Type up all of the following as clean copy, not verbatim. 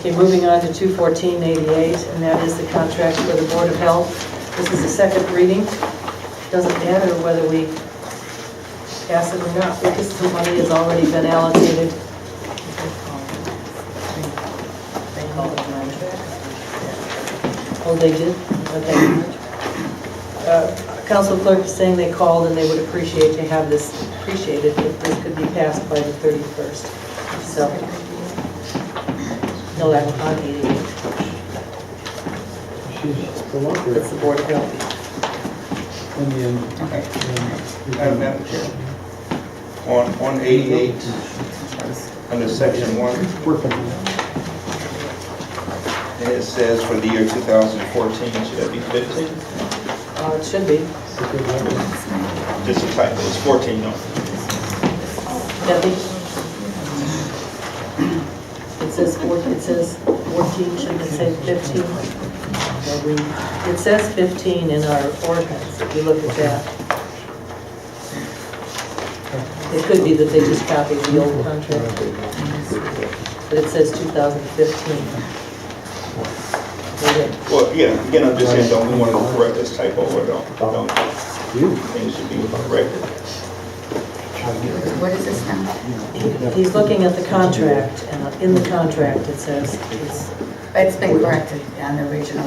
Okay, moving on to 21488, and that is the contract for the Board of Health. This is the second reading. Doesn't matter whether we pass it or not, because the money has already been allocated. Oh, they did? Okay. Council Clerk is saying they called and they would appreciate to have this, appreciate it if this could be passed by the 31st. So, no, that's on 88. It's the Board of Health. Okay. Madam Chair. On 88, under section 1, it says for the year 2014, should that be 15? It should be. Just a typo, it's 14, no? Debbie? It says 14, shouldn't it say 15? It says 15 in our ordinance, if you look at that. It could be that they just copied the old contract, but it says 2015. Well, yeah, again, I'm just saying, don't we want to correct this typo or don't? Things should be corrected. What is this now? He's looking at the contract, and in the contract it says It's been corrected on the original.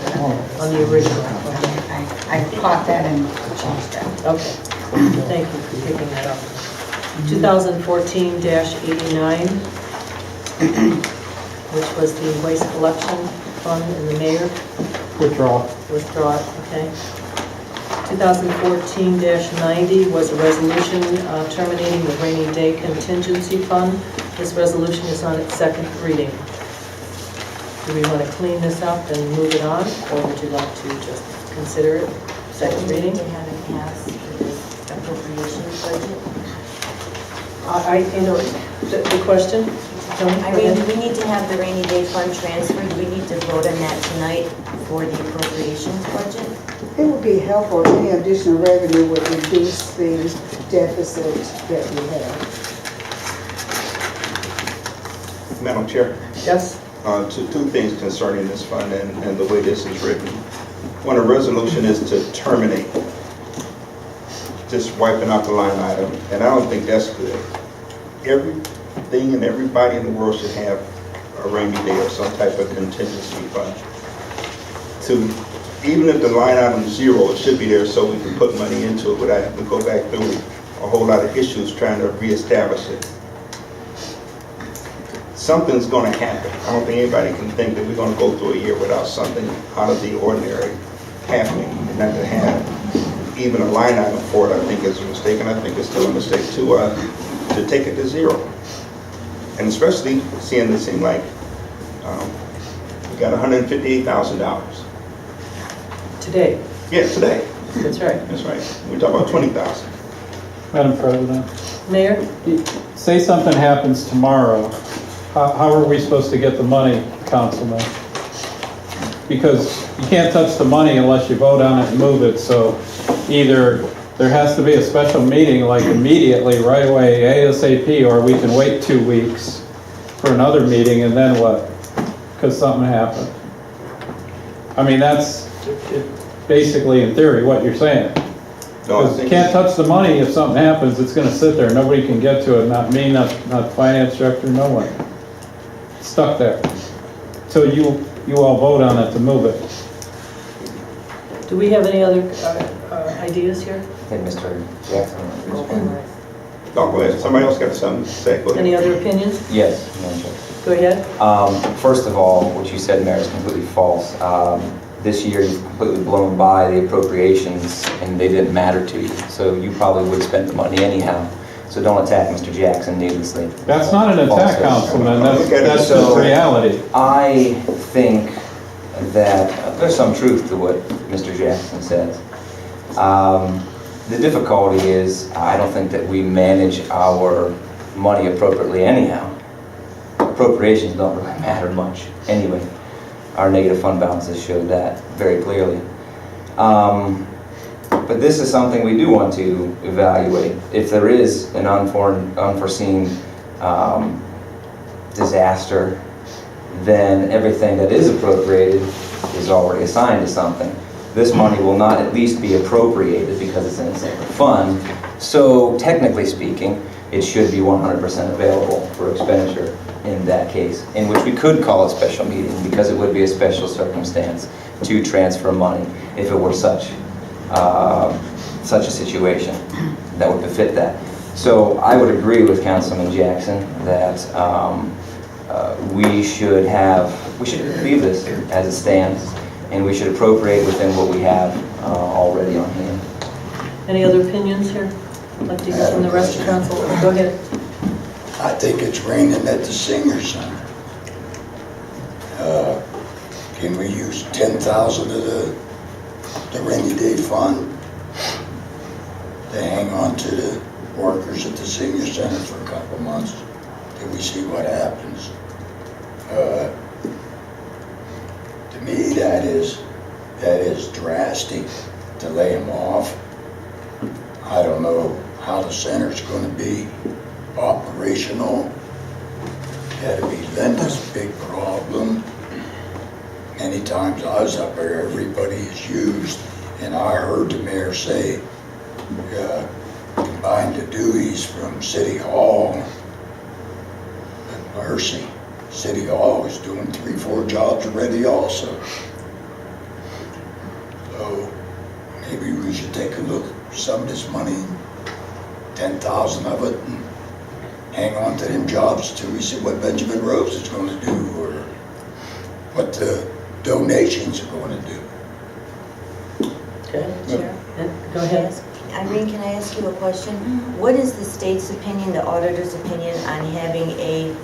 on the original. I caught that and changed that. Okay, thank you for picking that up. 2014-89, which was the waste collection fund and the mayor. Withdraw, okay. 2014-90 was a resolution terminating the rainy day contingency fund. This resolution is on its second reading. Do we want to clean this up and move it on, or would you like to just consider it second reading? To have it passed for this appropriations budget. You know, the question? I mean, do we need to have the rainy day fund transferred? Do we need to vote on that tonight for the appropriations budget? It would be helpful if any additional revenue would reduce the deficit that we have. Madam Chair, Yes? two things concerning this fund and the way this is written. When a resolution is to terminate, just wiping out the line item, and I don't think that's good. Everything and everybody in the world should have a rainy day or some type of contingency fund. Even if the line item is zero, it should be there so we can put money into it without having to go back through a whole lot of issues trying to reestablish it. Something's going to happen. I don't think anybody can think that we're going to go through a year without something out of the ordinary happening, and not to have even a line item for it, I think is a mistake, and I think it's still a mistake to take it to zero. And especially seeing this seem like we got $158,000. Today? Yeah, today. That's right. That's right. We're talking about 20,000. Madam President, Mayor? say something happens tomorrow, how are we supposed to get the money, Councilman? Because you can't touch the money unless you vote on it and move it, so either there has to be a special meeting like immediately, right away, ASAP, or we can wait 2 weeks for another meeting and then what? Because something happened. I mean, that's basically in theory what you're saying. No, I Because you think can't touch the money if something happens, it's gonna sit there, nobody can get to it, not me, not the finance director, no one. Stuck there. So you all vote on it to move it. Do we have any other ideas here? I think Mr. Jackson. no, go ahead. Somebody else got something to say. Go ahead. Any other opinions? Yes, Madam Chair. Go ahead. First of all, what you said, Mayor, is completely false. This year, you've completely blown by the appropriations, and they didn't matter to you. So you probably would spend the money anyhow. So don't attack Mr. Jackson needlessly. That's not an attack, Councilman, that's just So- reality. I think that there's some truth to what Mr. Jackson says. The difficulty is, I don't think that we manage our money appropriately anyhow. Appropriations don't really matter much anyway. Our negative fund balances show that very clearly. But this is something we do want to evaluate. If there is an unforeseen disaster, then everything that is appropriated is already assigned to something. This money will not at least be appropriated because it's in a separate fund. So technically speaking, it should be 100% available for expenditure in that case, in which we could call a special meeting because it would be a special circumstance to transfer money if it were such a situation that would befit that. So I would agree with Councilman Jackson that we should leave this as it stands, and we should appropriate within what we have already on hand. Any other opinions here? I'd like to hear from the rest of council. Go ahead. I think it's raining at the Senior Center. Can we use 10,000 of the rainy day fund to hang on to the workers at the Senior Center for a couple months till we see what happens? To me, that is drastic to lay them off. I don't know how the center's going to be operational. That'd be Linda's big problem. Many times I was up there, everybody is used, and I heard the mayor say, combine the duties from City Hall and Mercy. City Hall is doing 3-4 jobs already also. So maybe we should take a look at some of this money, 10,000 of it, and hang on to them jobs till we see what Benjamin Rose is going to do or what the donations are going to do. Okay. Chair? Go ahead. Irene, can I ask you a question? What is the state's opinion, the auditor's opinion, on having a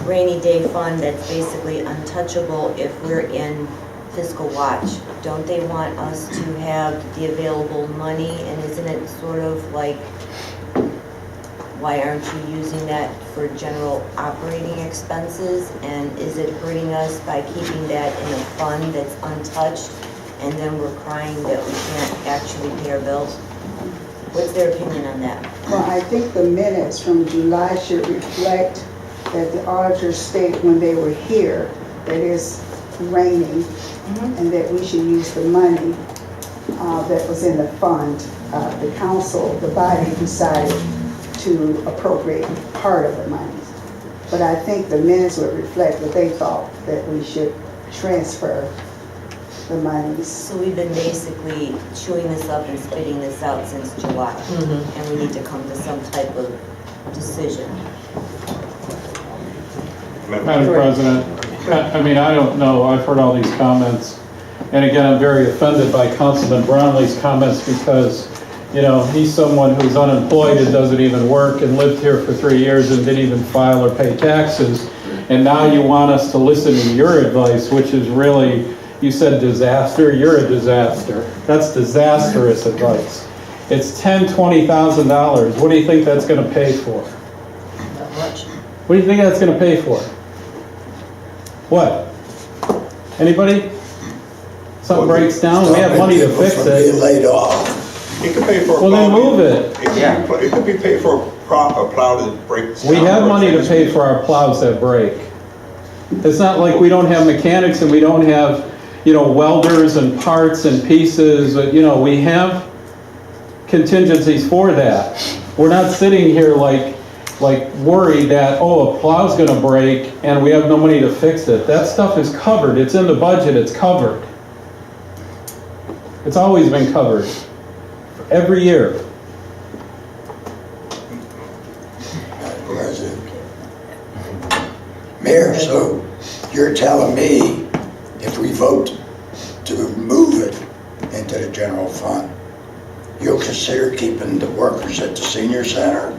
rainy day fund that's basically untouchable if we're in fiscal watch? Don't they want us to have the available money, and isn't it sort of like, why aren't you using that for general operating expenses? And is it hurting us by keeping that in a fund that's untouched, and then we're crying that we can't actually pay our bills? What's their opinion on that? Well, I think the minutes from July should reflect that the auditors state when they were here that it's raining and that we should use the money that was in the fund. The council, the body decided to appropriate part of the money. But I think the minutes would reflect that they thought that we should transfer the monies. So we've been basically chewing this up and spitting this out since July, and we need to come to some type of decision. Madam President, I mean, I don't know, I've heard all these comments, and again, I'm very offended by Councilman Brownlee's comments because, you know, he's someone who's unemployed and doesn't even work and lived here for 3 years and didn't even file or pay taxes, and now you want us to listen to your advice, which is really, you said disaster, you're a disaster. That's disastrous advice. It's $10,000, $20,000. What do you think that's going to pay for? Not much. What do you think that's going to pay for? What? Anybody? Something breaks down, we have money to fix People from being it. laid off. It could pay for a Well, then plow. move it. It could be paid for a plow that breaks. We down have or money to things. pay for our plows that break. It's not like we don't have mechanics and we don't have, you know, welders and parts and pieces, you know, we have contingencies for that. We're not sitting here like worried that, oh, a plow's gonna break and we have no money to fix it. That stuff is covered, it's in the budget, it's covered. It's always been covered, every year. President. Mayor, so you're telling me if we vote to move it into the general fund, you'll consider keeping the workers at the senior center?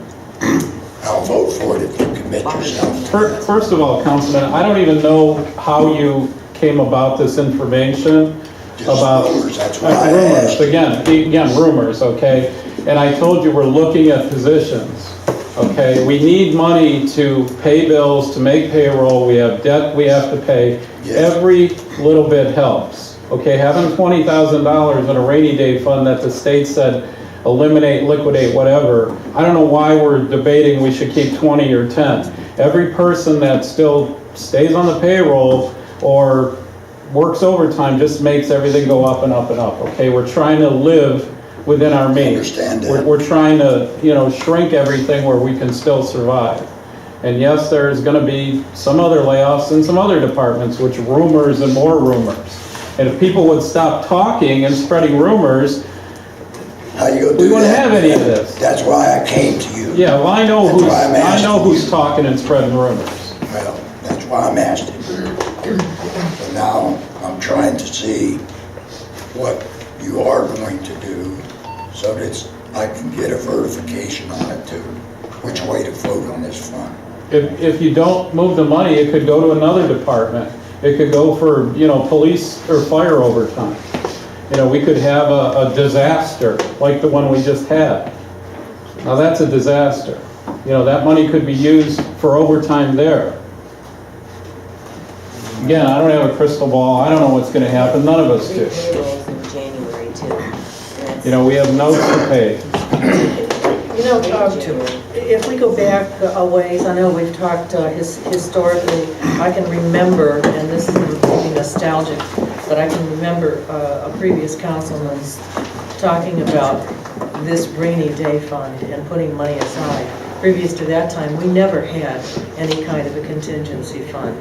I'll vote for it if you commit yourself to that. First of all, Councilman, I don't even know how you came about this information Just about rumors, that's what I rumors. asked. Again, rumors, okay? And I told you we're looking at positions, okay? We need money to pay bills, to make payroll, we have debt we have to pay. Yes. Every little bit helps, okay? Having $20,000 in a rainy day fund that the state said eliminate, liquidate, whatever, I don't know why we're debating we should keep 20 or 10. Every person that's still stays on the payroll or works overtime just makes everything go up and up and up, okay? We're trying to live within our means. Understand that. We're trying to, shrink everything where we can still survive. And yes, there's gonna be some other layoffs in some other departments, which rumors and more rumors. And if people would stop talking and spreading rumors, How you gonna do that? we wouldn't have any of this. That's why I came to you. Yeah, well, I know That's why I'm asking who's you. talking and spreading rumors. Well, that's why I'm asking. But now I'm trying to see what you are going to do so that I can get a verification on it too, which way to vote on this fund. If you don't move the money, it could go to another department. It could go for, police or fire overtime. We could have a disaster like the one we just had. Now that's a disaster. That money could be used for overtime there. Again, I don't have a crystal ball. I don't know what's gonna happen. None of us do. Payrolls in January too. And that's- We have notes to pay. If we go back a ways, I know we've talked historically, I can remember, and this is maybe nostalgic, but I can remember a previous councilman talking about this rainy day fund and putting money aside. Previous to that time, we never had any kind of a contingency fund.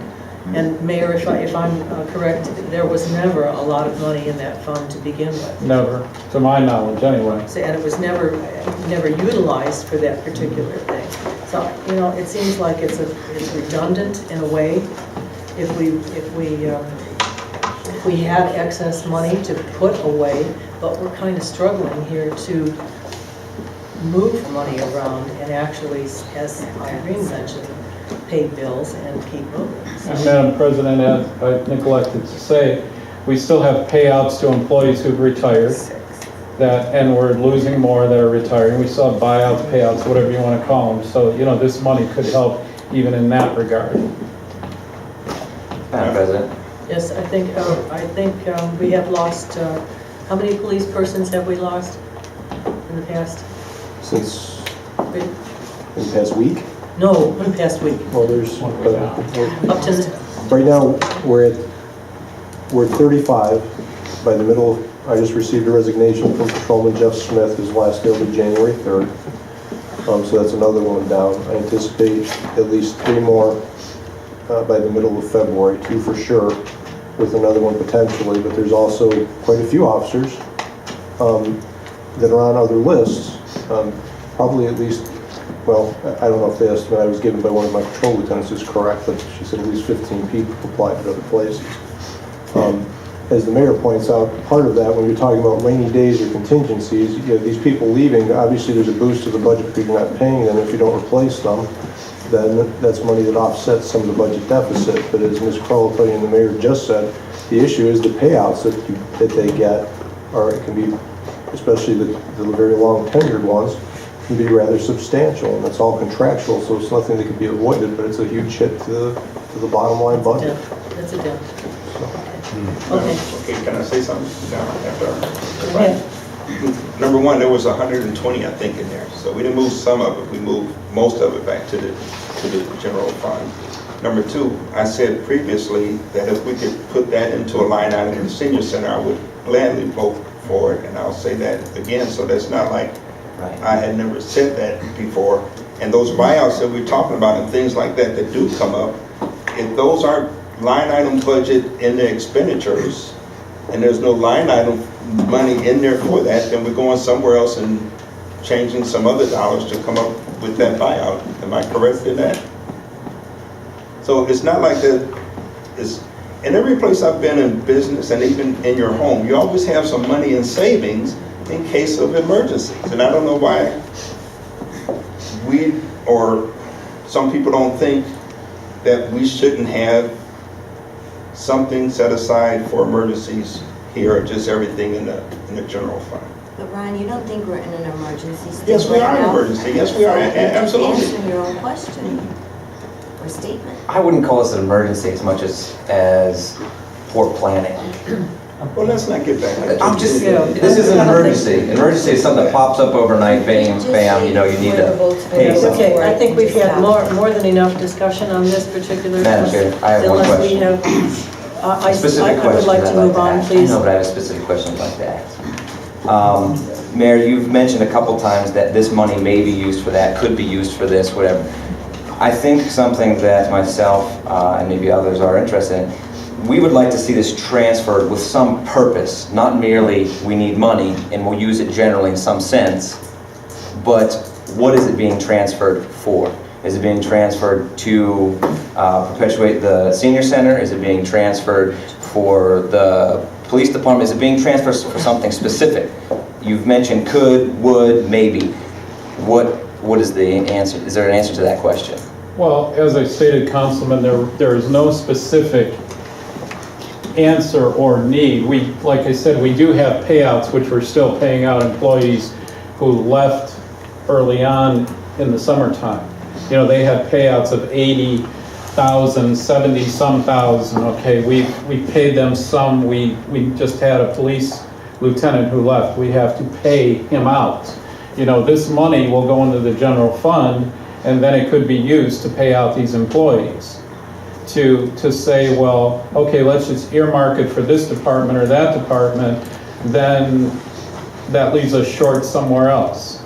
And Mayor, if I'm correct, there was never a lot of money in that fund to begin with. Never, to my knowledge, anyway. So, and it was never utilized for that particular thing. So, it seems like it's redundant in a way. If we had excess money to put away, but we're kind of struggling here to move money around and actually, as Irene mentioned, pay bills and keep moving. And Madam President, as I neglected to say, we still have payouts to employees who've retired, and we're losing more that are retiring. We still have buyouts, payouts, whatever you want to call them. So, this money could help even in that regard. Madam President, Yes, I think we have lost, how many police persons have we lost in the past? Since the past week? No, in the past week. Well, there's, Up to the, right now, we're at 35. By the middle, I just received a resignation from Patrolman Jeff Smith. His last day will be January 3rd. So that's another one down. I anticipate at least 3 more by the middle of February, 2 for sure, with another one potentially. But there's also quite a few officers that are on other lists. Probably at least, well, I don't know if the estimate I was given by one of my patrol lieutenants is correct, but she said at least 15 people applied at other places. As the mayor points out, part of that, when you're talking about rainy days or contingencies, these people leaving, obviously there's a boost to the budget because you're not paying them. If you don't replace them, then that's money that offsets some of the budget deficit. But as Ms. Crowell and the mayor just said, the issue is the payouts that they get, or it can be, especially the very long tenured ones, can be rather substantial, and that's all contractual, so it's nothing that can be avoided, but it's a huge hit to the bottom line budget. that's a dent. Okay. Okay, can I say something? No, after. Go ahead. Number one, there was 120, I think, in there. So we didn't move some of it, we moved most of it back to the general fund. Number two, I said previously that if we could put that into a line item in the senior center, I would gladly vote for it, and I'll say that again, so that's not like I had never said that before. And those buyouts that we're talking about and things like that that do come up, if those aren't line item budget in the expenditures, and there's no line item money in there for that, then we're going somewhere else and changing some other dollars to come up with that buyout. Am I correct in that? So it's not like that. It's, in every place I've been in business, and even in your home, you always have some money in savings in case of emergencies. And I don't know why we, or some people don't think that we shouldn't have something set aside for emergencies here, or just everything in the general fund. But Ron, you don't think we're in an emergency state Yes, we right are in now? emergency. Yes, we are. Absolutely. Just answer your own question or statement. I wouldn't call this an emergency as much as poor planning. Well, let's not get back. I'm just, Yeah. this is an emergency. Emergency is something that pops up overnight, bam, bam, you know, you need to pay something. Okay, I think we've had more than enough discussion on this particular. Madam Chair, I have one Unless we question. have, I Specific would question like to I'd move on, ask. please. No, but I have a specific question I'd like to ask. Mayor, you've mentioned a couple times that this money may be used for that, could be used for this, whatever. I think something that myself and maybe others are interested in, we would like to see this transferred with some purpose, not merely we need money and we'll use it generally in some sense, but what is it being transferred for? Is it being transferred to perpetuate the senior center? Is it being transferred for the police department? Is it being transferred for something specific? You've mentioned could, would, maybe. What is the answer? Is there an answer to that question? Well, as I stated, Councilman, there is no specific answer or need. Like I said, we do have payouts, which we're still paying out employees who left early on in the summertime. You know, they had payouts of 80,000, 70-some thousand. Okay, we paid them some. We just had a police lieutenant who left. We have to pay him out. You know, this money will go into the general fund, and then it could be used to pay out these employees. To say, well, okay, let's just earmark it for this department or that department, then that leaves us short somewhere else.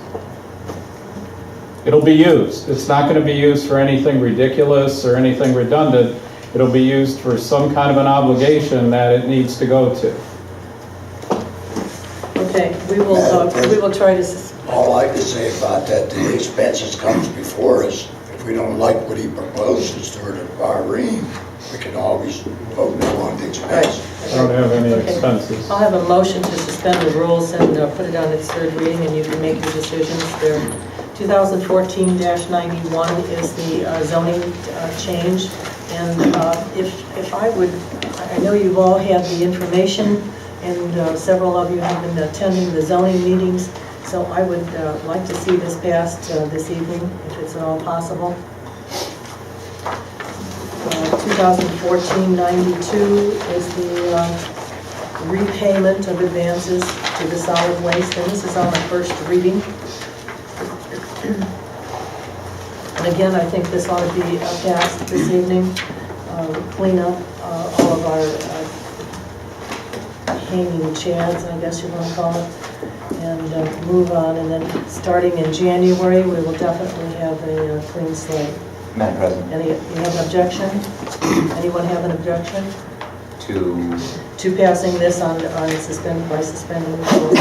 It'll be used. It's not going to be used for anything ridiculous or anything redundant. It'll be used for some kind of an obligation that it needs to go to. Okay, we will try to, All I can say about that, the expenses comes before us. If we don't like what he proposes to our REIM, we can always vote no on the expense. I don't have any Okay. expenses. I'll have a motion to suspend the rules and put it on its third reading, and you can make your decisions there. 2014-91 is the zoning change, and if I would, I know you've all had the information, and several of you have been attending the zoning meetings, so I would like to see this passed this evening, if it's at all possible. 2014-92 is the repayment of advances to the solid waste, and this is on the first reading. And again, I think this ought to be passed this evening. Clean up all of our hanging chads, I guess you want to call it, and move on. And then starting in January, we will definitely have a clean slate. Madam President, You have an objection? Anyone have an objection to, to passing this on suspending the rules?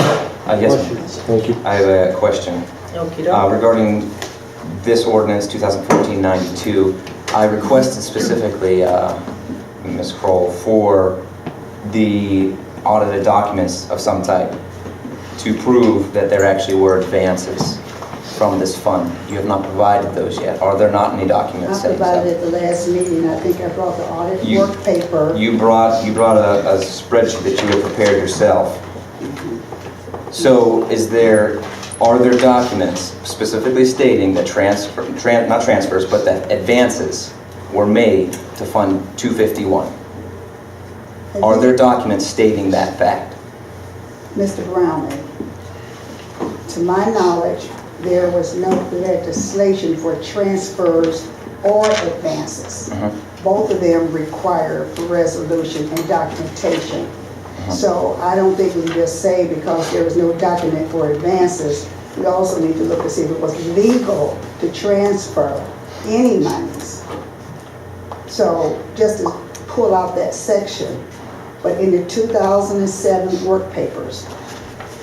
yes, Thank you. I have a question. Okey-doke. Regarding this ordinance, 2014-92, I requested specifically, Ms. Kroll, for the audited documents of some type to prove that there actually were advances from this fund. You have not provided those yet. Are there not any documents I saying so? provided at the last meeting, I think I brought the audit work paper. You brought a spreadsheet that you had prepared yourself. So are there documents specifically stating that not transfers, but that advances were made to Fund 251? Are there documents stating that fact? Mr. Brownlee, to my knowledge, there was no legislation for transfers or advances. Both of them require resolution and documentation. So I don't think we can just say because there was no document for advances, we also need to look to see if it was legal to transfer any monies. So just to pull out that section, but in the 2007 work papers,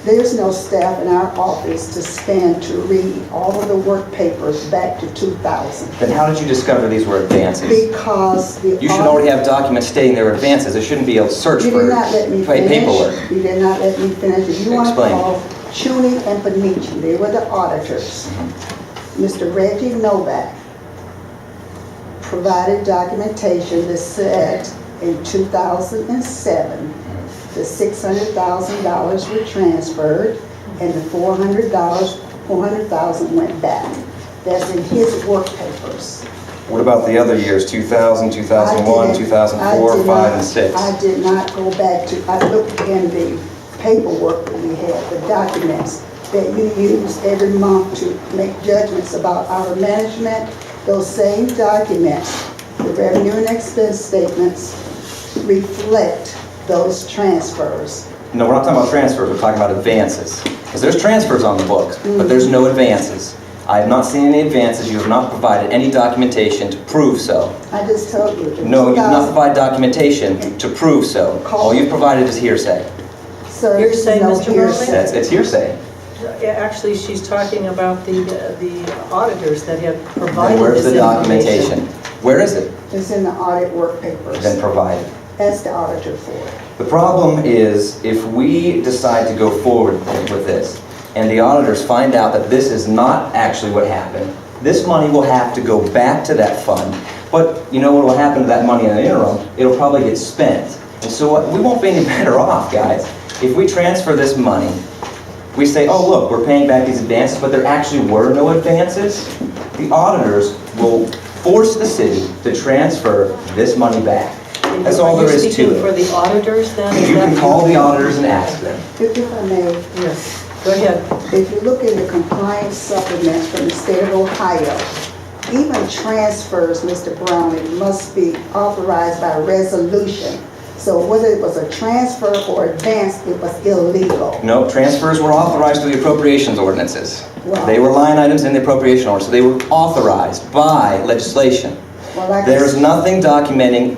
there's no staff in our office to spend to read all of the work papers back to 2000. Then how did you discover these were advances? Because the You should already have documents stating they were advances. There shouldn't be a search You for did not let me finish. paperwork. You did not let me finish. If you want to Explain. call Chuny and Panici, they were the auditors. Mr. Reggie Novak provided documentation that said in 2007, the $600,000 were transferred and the $400,000 went back. That's in his work papers. What about the other years, 2000, 2001, I didn't- 2004, I did 5, not- and 6? I did not go back to, I looked in the paperwork that we had, the documents that you use every month to make judgments about our management. Those same documents, the revenue and expense statements, reflect those transfers. No, we're not talking about transfers, we're talking about advances. Because there's transfers on the books, but there's no advances. I have not seen any advances, you have not provided any documentation to prove so. I just told you. No, you have not provided documentation to prove so. All you've provided is hearsay. Sir, Hearsay, no Mr. Brownlee? hearsay. It's hearsay. Yeah, actually, she's talking about the auditors that have provided Then where's this the information. documentation? Where is it? It's in the audit work papers. Then provide it. Ask the auditor for it. The problem is, if we decide to go forward with this, and the auditors find out that this is not actually what happened, this money will have to go back to that fund. But you know what will happen to that money in the interim? It'll probably get spent. And so we won't be any better off, guys. If we transfer this money, we say, oh look, we're paying back these advances, but there actually were no advances, the auditors will force the city to transfer this money back. That's all there is Are you to speaking for it. the auditors then? Is You can that- call the auditors and ask them. If I may, Yes, go ahead. if you look in the compliance supplement from the state of Ohio, even transfers, Mr. Brownlee, must be authorized by resolution. So whether it was a transfer or advance, it was illegal. No, transfers were authorized through the appropriations ordinances. Wow. They were line items in the appropriation ordinance, so they were authorized by legislation. Well, I There's can- nothing documenting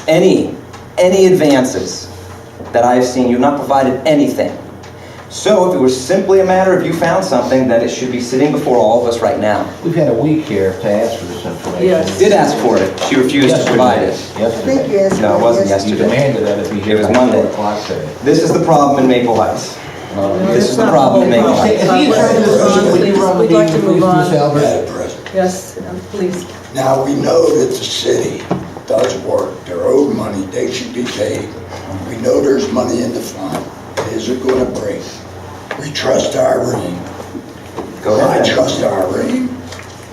any advances that I've seen. You've not provided anything. So if it was simply a matter of you found something, then it should be sitting before all of us right now. We've had a week here to ask for this information. Yes. Did ask for it, she refused to provide it. I think you Yesterday. asked. No, it for wasn't yes- You yesterday. demanded that it be here It was by Monday. 4 o'clock today. This is the problem in Maple Heights. This is the problem in Maple Heights. If you turn this on, would you run the We'd like to meeting, move please, on. Ms. Albert? Madam President. Yes, please. Now, we know that the city does work, they're owed money, they should be paid. We know there's money in the fund, is it gonna break? We trust Irene. Go I ahead. trust Irene,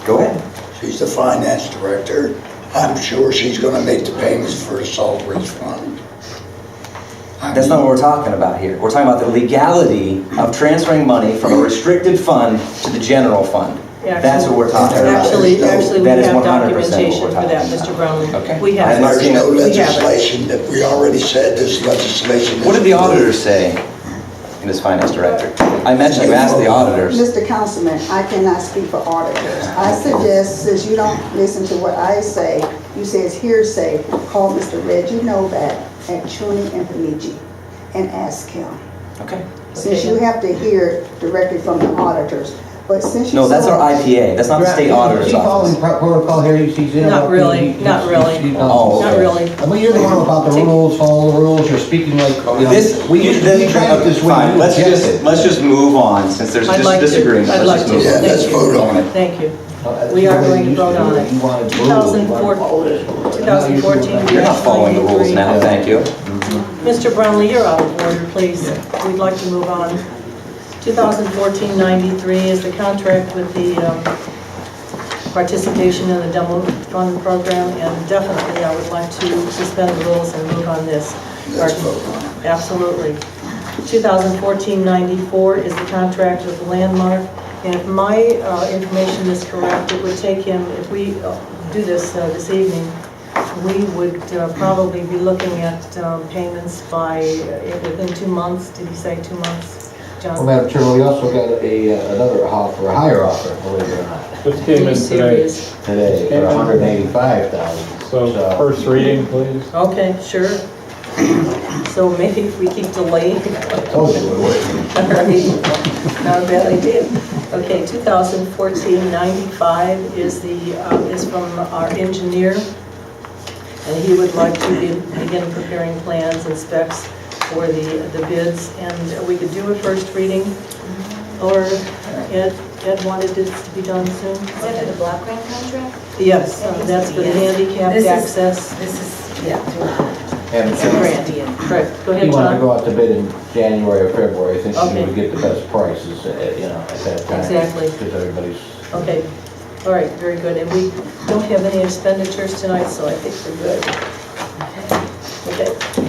Go ahead. she's the finance director. I'm sure she's gonna make the payments for the solid waste fund. That's not what we're talking about here. We're talking about the legality of transferring money from a restricted fund to the general fund. That's what we're talking about. Actually, we That is have 100% what documentation we're for that, talking Mr. Brownlee. Okay. We I have have not it. There's no We have it. legislation that, we already said this legislation. What did the isn't good. auditors say, Ms. Finance Director? I mentioned you asked the auditors. Mr. Councilman, I cannot speak for auditors. I suggest, since you don't listen to what I say, you say it's hearsay, call Mr. Reggie Novak at Chuny and Bemidji and ask him. Okay. Since you have to hear directly from the auditors, but since you. No, that's our IPA. That's not the state auditor's Is he following office. protocol here? He's interrupting. Not really, not really. Oh, Not okay. really. I mean, you're the one about the rules, follow the rules, you're speaking like, you know, This, we tried it this way. fine, you objected. let's just move on, since there's I'd like to. disagreement. I'd Let's like just to. move on. Yeah, let's vote on it. Thank you. No, We are that's the way going to you vote used on do it. You wanted rules. 2014. You're not following the rules now, thank you. Mr. Brownlee, you're out of order, please. We'd like to move on. 2014-93 is the contract with the participation in the demo fund program, and definitely I would like to suspend the rules and move on this. Let's vote on it. Absolutely. 2014-94 is the contract with Landmark, and if my information is correct, it would take him, if we do this this evening, we would probably be looking at payments by within 2 months. Did he say 2 months, Well, John? Madam Chairman, we also got another offer, a higher offer, believe it or not, Just came in today. Serious? today for $185,000. So first reading, please. Okay, sure. So maybe if we keep delaying. Told you it would work. All right, not a bad idea. Okay, 2014-95 is from our engineer, and he would like to begin preparing plans and specs for the bids, and we could do a first reading, or Ed wanted it to be done soon. Is that for the block grant contract? Yes, that's for the handicapped This is- access. This is, yeah. And It's a grant. Correct, go he ahead, wanted to John. go out to bid in January or February, thinking he Okay. would get the best prices, at that time. Exactly. Because everybody's. Okay, All right, very good. And we don't have any expenditures tonight, so I think we're good. Okay.